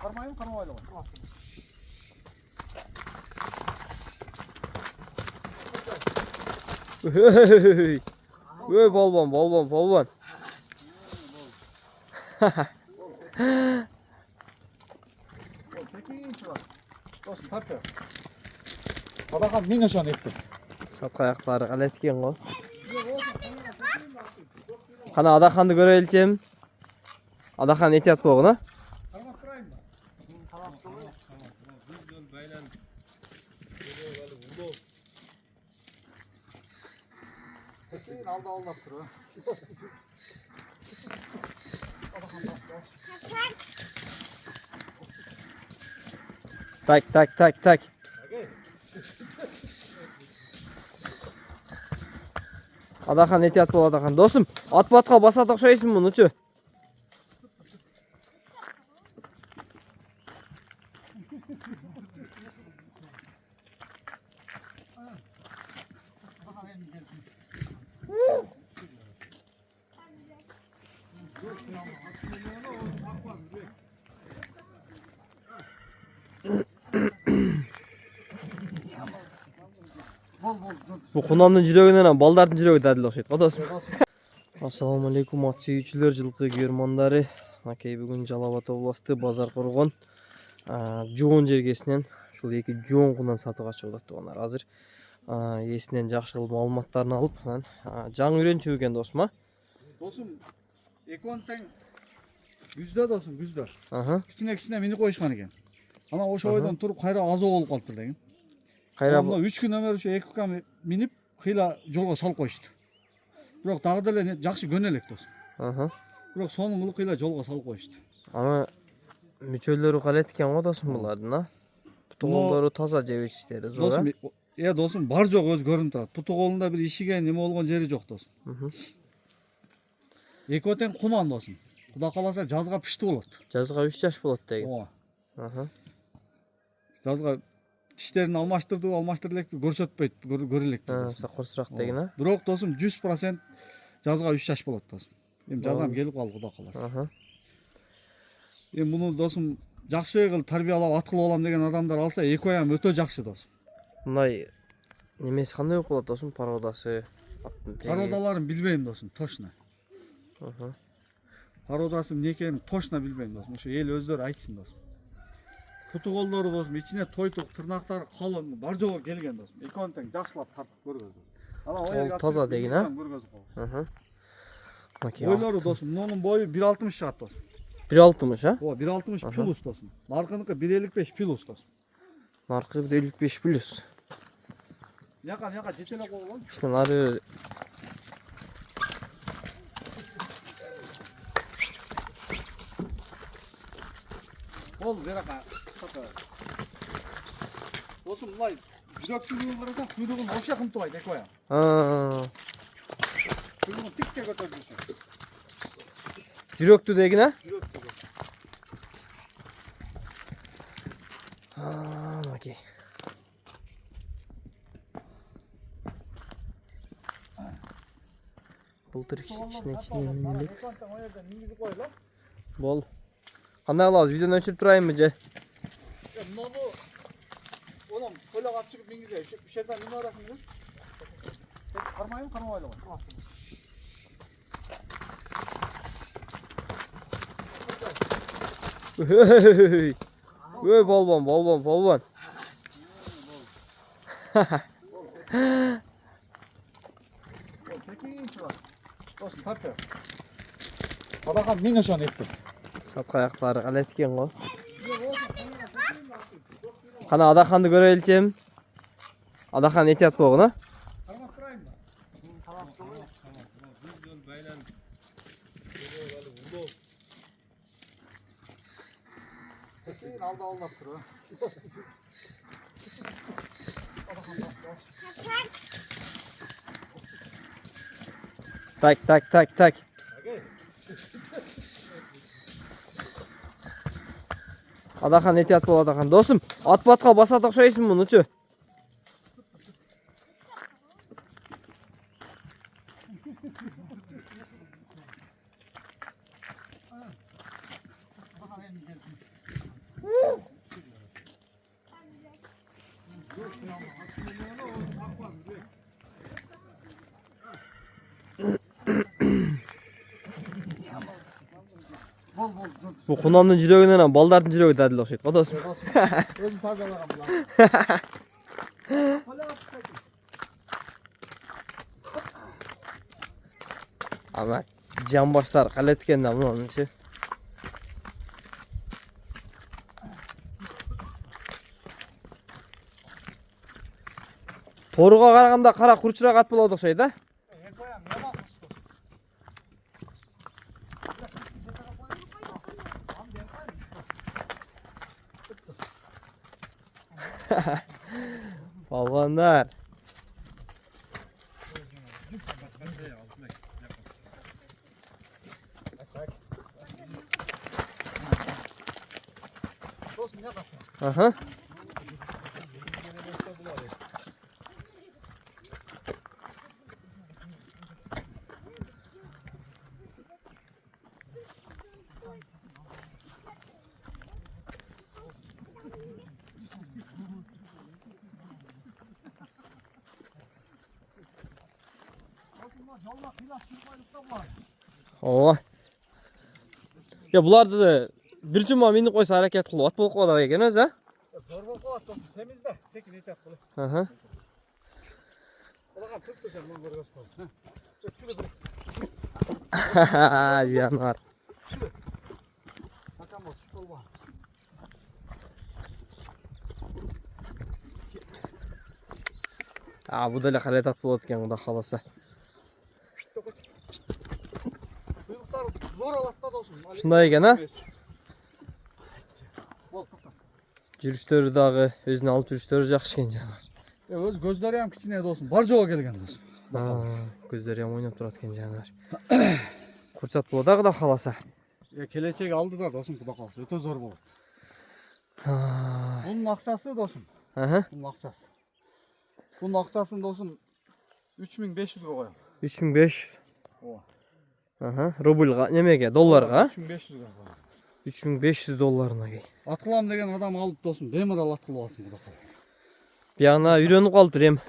Karmayın karmayla var. Hey, hey balvan balvan balvan. Çekin var. Dostum tartıyor. Adakan min nişan etti. Sapka ayakları kaletken o. Kana Adakan'ı görelim. Adakan ehtiyat boğuna. Karmak kırayım mı? Tamam. Çekin aldı aldap duruyor. Tak tak tak tak. Adakan ehtiyat bol Adakan. Dostum at batqa basat okşayısın bunu çü. Bu Kunan'ın jiroğundan baldardın jiroğu dadil okşaydı. Dostum. Assalamu alaikum at seyirciler, жылқы germandары. Накей бүгін Жалабат областы базар құрған жуон жергесінен шул эки жуон кунан сатыга чыгып атты онар. Азыр есінен жакшы кылып маалыматтарын алып, анан жаңы үйрөнчү экен досум а. Dostum ekon teң güzde dostum güzde. Аха. Кичине мени коюшкан экен. Ана ошо ойдон туруп кайра азоо болуп калыптыр деген. Кайра Мына 3 күн өмөр ошо экокам минип кыйла жолго салып коюшту. Бирок дагы деле жакшы көнө элек достум. Аха. Бирок сонун кылып кыйла жолго салып коюшту. Ана мүчөлөрү калет экен го досум булардын а. Путу колдору таза жебечтери зор. Достум, достум бар жок өз көрүнүп турат. Путу колунда бир ишиген неме болгон жери жок достум. Экөө тең кунан достум. Куда каласа жазга пиштүү болот. Жазга 3 жаш болот деген. Ооба. Аха. Жазга тиштерин алмаштырды элек көрсөтпөйт, көрө элек. Сакырсыраак деген а. Бирок достум 100% жазга 3 жаш болот достум. Эми жазам келип калды куда каласа. Аха. Эми муну достум жакшы кылып тарбиялап ат кылып алам деген адамдар алса экөө ам өтө жакшы достум. Мындай немеси кандай болуп калат досум, породасы? Породаларын билбейм достум, точно. Аха. Породасы эмне экенин точно билбейм достум. Ошо эл өздөрү айтсын достум. Путу колдору достум ичине тойтук, тырнактары калың, бар жогу келген достум. Экөөнү тең жакшылап тартып көргөздүм. Анан таза деген а? Аха. Ойлору достум, мунун бою 1.60 чыгат достум. 1.60 а? Ооба, 1.60 плюс достум. Наркыныкы 1.55 плюс достум. Наркы 1.55 плюс. Яка жетелеп койгон. Сен ары Ол берака. Достум, мындай жүрөкчүлүгүн карасаң, куйругун ошо кымтыбайт экөө ам. Куйругун тикке көтөрүшү. жүрөктү деген а? Жүрөктү. Окей. Былтыр кичине миндик. Бол. Кандай кылабыз? Видеону өчүрүп турайынбы же? Муну онам колок ап чыгып мингизе. Ушул жерден неме арасында? Кармайым, кармайлы бар. Hey, hey balvan balvan balvan. Çekin var. Dostum tartıyor. Adakan min nişan etti. Sapka ayakları kaletken go. Kana Adakan'ı görelim. Adakan ehtiyat boğuna. Karmak kırayım mı? Tamam. Çekin aldı aldap duruyor. Tak tak tak tak. Adakan ehtiyat bol Adakan. Dostum at batqa basat okşayısın bunu çü. Bol bol dur. Bu Kunan'ın жүрегінен ham балдардың жүрегі дәділ ұқсайды ғой досым. Өзім табиялаған бұлар. Ama can başlar kaletken de bunun için. Toruğa qaraganda qara qurchuroq at bo'ladi o'xshaydi. Polvonlar. Aha. Oo. Ya bularda da bir cuma minni qo'ysa harakat qilib ot bo'lib qoladi ekan o'zi. Zo'r bo'lib qoladi, semizda, sekin aytib qo'y. Aha. Ularga turib sen men ko'rgaz qol. Janar. Akam ot qolma. Bu da harakat bo'lib o'tgan xudo xolasa. Buyruqlar zo'r alatda dostum. Shunday ekan, ha? Жүрүштөрү дагы өзүнүн алып жүрүштөрү жакшы экен жанар. Өз көздөрү ham кичине достум. Бар жого келген достум. Көздөрү ham ойноп турат экен жанар. Курчат болот да Кудай кааласа. Келечек алдыда достум, Кудай кааласа өтө зор болот. Bunun акчасы достум. Bunun акчасы. Bunun акчасын достум 3500 коём. 3500. Ооба. Рубльга, немеге, долларга? 3500 коём. 3500 долларына кей. Ат кылам деген адам алып достум, беморал ат кылып алсын Кудай кааласа. Бияна үйрөнүп калыптыр эми.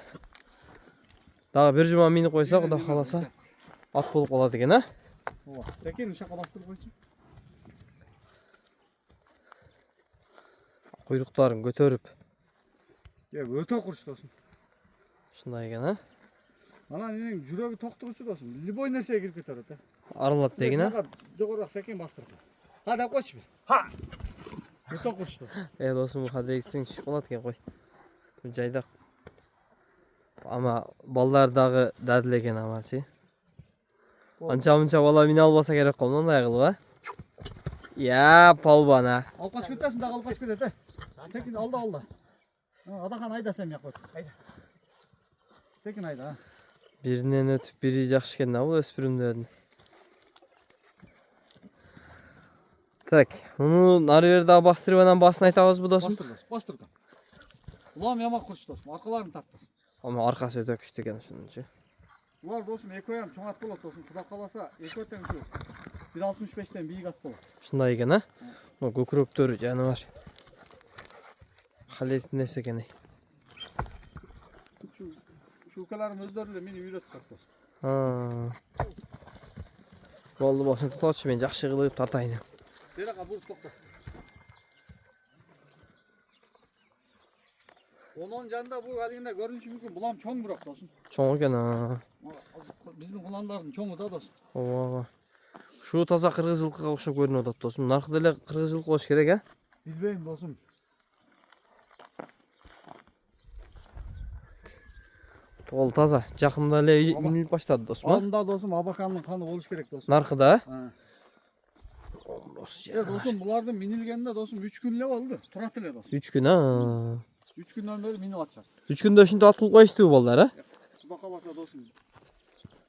Дагы бир жума мени койсо Кудай кааласа ат болуп калат экен, а? Ооба. Текен шакалаштырып койчу. Куйруктарын көтөрүп. Өтө курч достум. Ушундай экен, а? Ана менин жүрөгү токтогучу достум. Любой нерсеге кирип кетет, а? Арылат деген, а? Жогоруак секен бастырып. Ha da koş bir. Ha. Өтө курч достум. Достум бу кадегисиң түшүп калат экен кой. Бул жайда. Ама балдар дагы дадыл экен амачы. Анча-мынча бала мине албаса керек кол, мындай кылып, а? Я, полбана. Алып качып кетесиң дагы алып качып кетет, Секин алда. Адахан айда сен мияк кой. Айда. Секин айда. Биринен өтүп бири жакшы экен да бул өспүрүмдөрдүн. Так, муну нары бери дагы бастырып анан басын айтабызбы достум? Бастыр. Улам ямак курч достум, аркаларын тарттыр. Ама аркасы өтө күчтүү экен ушунунчу. Улар достум экөө ham чоң ат болот достум. Кудай кааласа экөө тең ушу 1.65тен бийик ат болот. Ушундай экен, а? Мына көкүрөктөрү жаны бар. Халеттин нерсе экен. Укаларым өздөрү эле мени үйрөтүп калды достум. Болду, башын тутачы, мен жакшы кылып тартайын. Берака буруп токто. Onun жанында бул алигинде көрүнүшү мүмкүн, булам чоң бирок достум. Чоң экен, а. Биздин куландардын чоңу да достум. Ооба. Шу таза кыргыз жылкыга окшоп көрүнүп атат достум. Наркы деле кыргыз жылкы болуш керек, а? Билбейм достум. Ол таза, жакында эле минип баштады достум, а? Анда достум Абакандын каны болуш керек достум. Наркыда? Достум, булардын минилгенде достум 3 күн эле болду. Турат эле достум. 3 күн, а. 3 күндөн бери минип атышат. 3 күндө ушинтип ат кылып коюшту балдар, а? Кудай кааласа достум.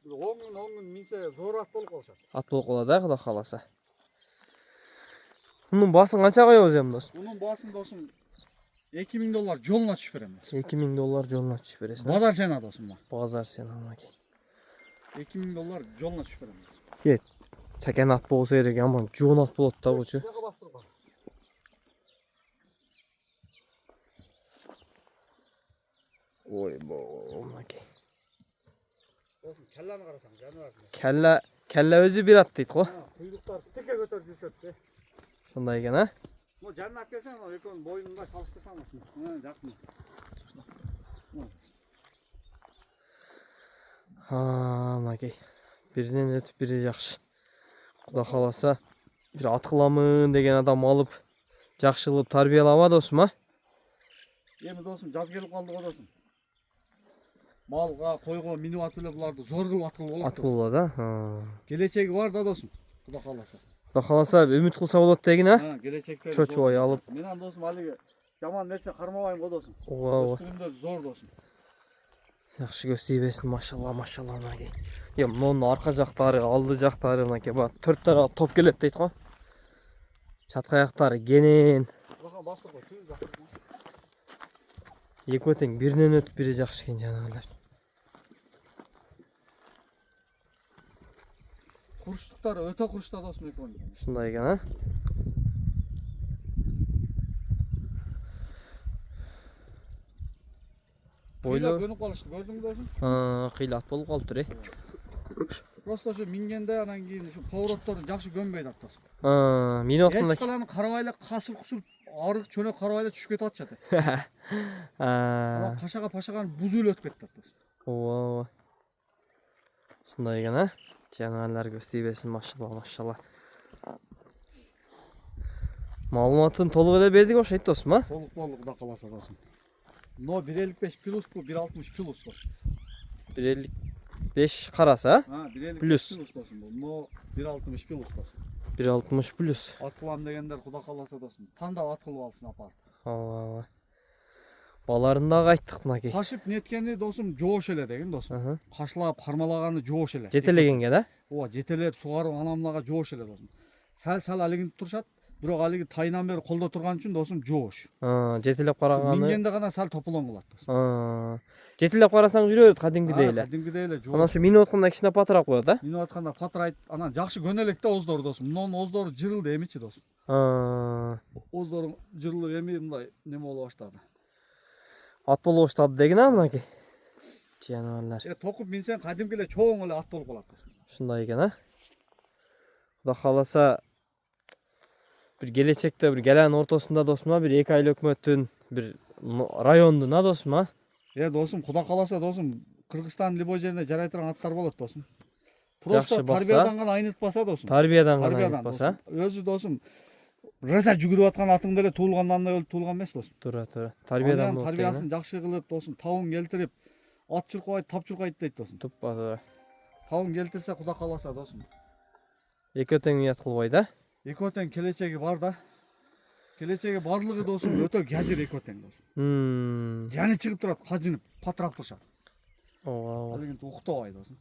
10 күн минсе зор ат болуп калышат. Ат болуп калат, а, Кудай кааласа. Мунун баасын канча коебуз эми достум? Мунун баасын достум $2000 жолуна түшүп берем. $2000 жолуна түшүп бересиң. Базар сена достум. Базар сена маки. $2000 жолуна түшүп берем. Кет. Чакен ат болсо керек, аман жоон ат болот да бучу. Ойбой, мынакей. Досым, келланы карасаң, жаныбар. Kelle өзі bir at дейді ғой. Куйруктар тике көтөрүп жүрүшөт. Сондай екен, а? Mo жанына алып келсең, экөөнүн боюнда салыштырсаң, жакын. Мынакей. Бірінен өтіп бірі жақшы. Құда қаласа, бір ат қыламын деген адам алып, жақшы қылып тарбиялама досым, а? Эми досым, жаз келип калды го досым. Малга, койго минип атып эле буларды зор кылып аткылы болот. Аткылы болот, а? Келечеги бар да досым. Құда қаласа. Құда қаласа, үміт қылса болот деген, а? Келечекте. Чочубай алып. Менен досым, алиги жаман нерсе кармабайм го досым. Ооба. Өстүрүндө зор досым. Жақсы көз тибесин, машалла, мынакей. Мынын арка жактары, алды жактары мынакей, бак 4 тарап топ келет дейт го. Чатка аяктары кенен. Эки тең биринен өтүп бири жакшы экен жанагылар. Курчтуктары өтө курчта досум экөөнү. Ушундай экен, а? Бойлоо көнүп калышты, көрдүңбү досум? Кыйлат болуп калыптыр, Просто ошо мингенде анан кийин ушу поворотторду жакшы көмбөйт досум. Минут Эч каланы карабай эле касыр-кусур арык чөнөк карабай эле түшүп кетип атышат. Анан кашага пашаганы бузуп эле өтүп кетти досум. Ооба. Ушундай экен, а? Жанагылар көз тийбесин, машалла. Маалыматын толук эле бердик окшойт досум, а? Толук болду, Куда каласа досум. Но 1.55 плюс бу, 1.60 плюс досум. 1.55 караса, а? 1.55 плюс досум бул. Но 1.60 плюс досум. 1.60 плюс. Ат кылам дегендер Куда каласа досум. Тандап ат кылып алсын апар. Ооба. Баларын да кайттык мынакей. Кашып неткени досум жоош эле деген досум. Кашлап, кармалаганы жоош эле. Жетелегенге да? Ооба, жетелеп, сугарып, анамнага жоош эле досум. Сал алигинтип турушат, бирок алиги тайынан бери колдо турган үчүн досум жоош. Жетелеп караганы. Мингенде гана сал тополоң кылат досум. Жетелеп карасаң жүрө берет кадимгидей эле. Кадимгидей эле жоош. Анан ушу минип атканда кичине патрап коет, да? Минип атканда патрайт, анан жакшы көнөлөк да оздору досум. Мунун оздору жырылды эмичи досум. Оздору жырылып эми мындай неме боло баштады. Ат боло баштады деген, а мынакей. Жаныбарлар. Токуп минсең кадимки эле чоң эле ат болуп калат досум. Ушундай экен, а? Куда кааласа бир келечекте бир келанын ортосунда досум, бир 2 айлык өкмөттүн бир райондун, а досум, а? Досум, Куда каласа досум, Кыргызстан любой жеринде жарай турган аттар болот досум. Жакшы Просто бакса, тарбиядан гана айнытпаса досум. Тарбиядан гана айнытпаса. Өзү досум раса жүгүрүп аткан атың деле туулгандан өлүп туулган эмес досум. Туура. Тарбиядан болот. Тарбиясын жакшы кылып досум, табын келтирип, ат чуркабайт, тап чуркайт дейт досум. Туппа туура. Табын келтирсе Куда каласа досум. Экөө тең уят кылбай да? Экөө тең келечеги бар да. Келечеги барлыгы досум өтө кажыр экөө тең досум. Жаны чыгып турат, кажынып, патрап турушат. Ооба. Алигинти уктабай досум.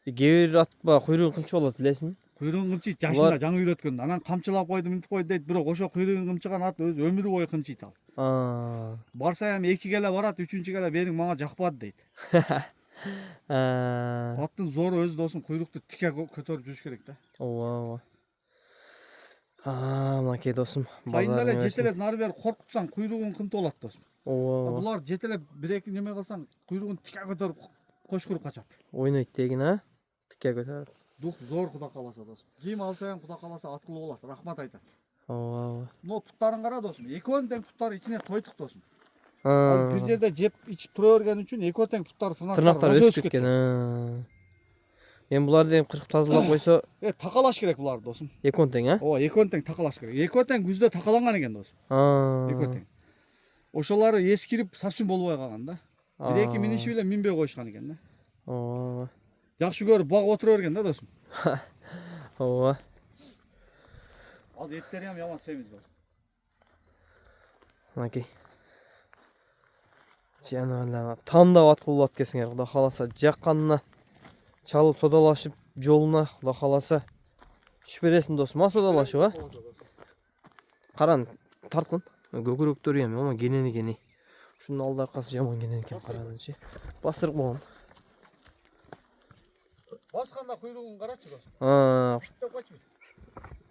Кээ бир атпа куйругун кымчы болот, билесиңби? Куйругун кымчыйт, жашында жаңы үйрөткөн. Анан камчылап койду, мынтип койду дейт, бирок ошо куйругун кымчыган ат өзү өмүрү бою кымчыйт ал. Барса эми 2 келе барат, 3-чү келе бериң мага жакпады дейт. Аттын зору өзү досум куйрукту тике көтөрүп жүрүш керек да. Ооба. Мынакей досум. Тайында эле жетелеп нары бери коркутсаң куйругун кымтып алат досум. Ооба. Булар жетелеп 1-2 неме кылсаң куйругун тике көтөрүп кошкуруп качат. Ойнойт деген, а? Тике көтөрүп. Дух зор Куда каласа досум. Кийим алса эми Куда каласа аткылуу болот, рахмат айтат. Ооба. Но путтарын кара досум. Экөөнүн тең путтары ичине тойтук досум. Бир жерде жеп ичип тура берген үчүн экөө тең путтары тырнактары өсүп кеткен. Эми буларды эми кыркып тазалап койсо, такалаш керек буларды досум. Экөө тең, а? Ооба, экөө тең такалаш керек. Экөө тең күздө такаланган экен досум. Экөө тең. Ошолары эскирип совсем болбой калган да. 1-2 миниши эле минбей коюшкан экен да. Ооба. Жакшы көрүп багып отура берген да досум. Ооба. Ал эттери ham яман семиз досум. Мынакей. Жаныбарлар, тандап ат кылып алат экенсиңер. Куда каласа жакканына чалып содалашып жолуна, Куда каласа түшүп бересиң досум, а содалашып, а? Каран, тарткын. Көкүрөктөрү эми ома кенени. Ушунун алды аркасы жаман кенен экен, каранычы. Бастырып койгон. Басканда куйругун карачы досум. Деп койчу.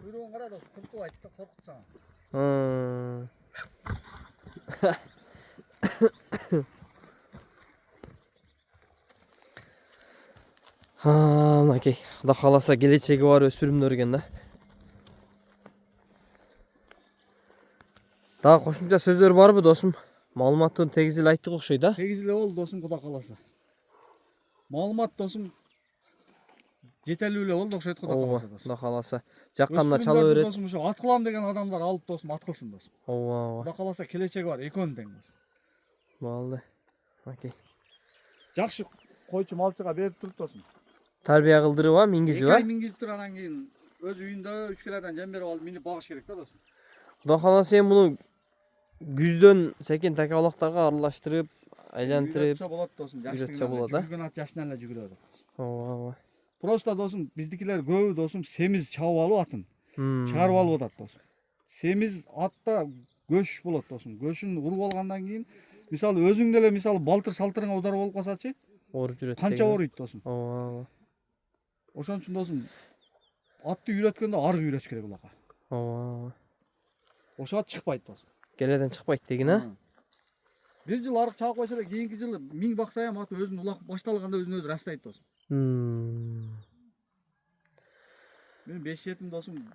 Куйругун кара досум, кылтып айт да коркутсаң. Мынакей. Құда қаласа келечегі бар өспірімдер екен да. Дағы қошымша сөздер бар бы досым? Малыматтың тегізілі айттық оқшай да? Тегізілі ол досым құда қаласа. Малымат досым жетелүүле болду окшойт құда қаласа досым. Құда қаласа. Жаққанына чала берет. Досым ошо ат кылам деген адамдар алып досым ат кылсын досым. Құда қаласа келечеги бар, экөөнүн тең досым. Балды. Окей. Жакшы койчу малчыга берип туруп досым. Тарбия кылдырып ба, мингизип ба? Мингизип туруп анан кийин өз үйүндө 3 келерден жем берип алып минип багыш керек да досым. Құда қаласа эми муну күздөн секен такабалактарга аралаштырып, айлантырып болот досым. үйрөтсө болот да? Жүргөн ат жашынан эле жүгүрөт. Ооба. Просто досым биздикилер көбү досым семиз чабып алып атын чыгарып алып атат досым. Семиз атта көш болот досым. Көшүн уруп алгандан кийин мисалы өзүң деле мисалы балтыр салтырыңа удар болуп калсачы, Ооруп жүрөт. канча ооруйт досым. Ооба. Ошон үчүн досым атты үйрөткөндө аргы үйрөтүш керек улака. Ооба. Ошо ат чыкпайт досым. Келеден чыкпайт деген а? Бир жыл арык чабып койсо эле кийинки жылы миң бакса эми ат өзүн улак башталганда өзүн өзү растайт досым. Мен 5 жетим досым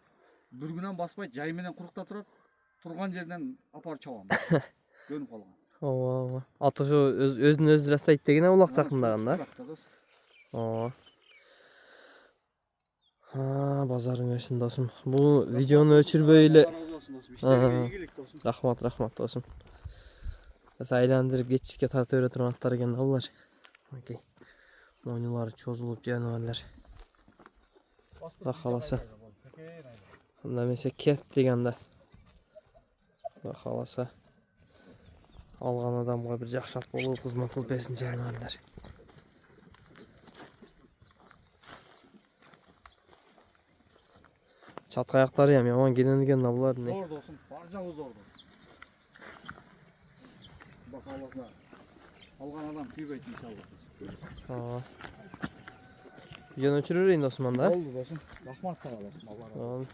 бір күнөн баспай жай менен курукта турат. Турган жерден апарып чабам. Көнүп калган. Ооба. Ат ошо өзүн өзү растайт деген а улак жакындаганда? Ооба. Базарың берсин досым. Бул видеону өчүрбөй эле. Рахмат досым. Айландырып кетишке тартып бере турган аттар экен да булар. Окей. Мойнулары чозулуп жаныбарлар. Құда қаласа. Анда эмесе кет дегенде. Құда қаласа. Алган адамга бир жакшы ат болуп кызмат кылып берсин жаныбарлар. Чатка аяктары ham яман келенген да булар. Зор досым, бар жагы зор досым. Құда қаласа. Алган адам күйбөйт иншалла. Видеону өчүрө берейин досум анда. Болду досым. Рахмат сага досым. Болду.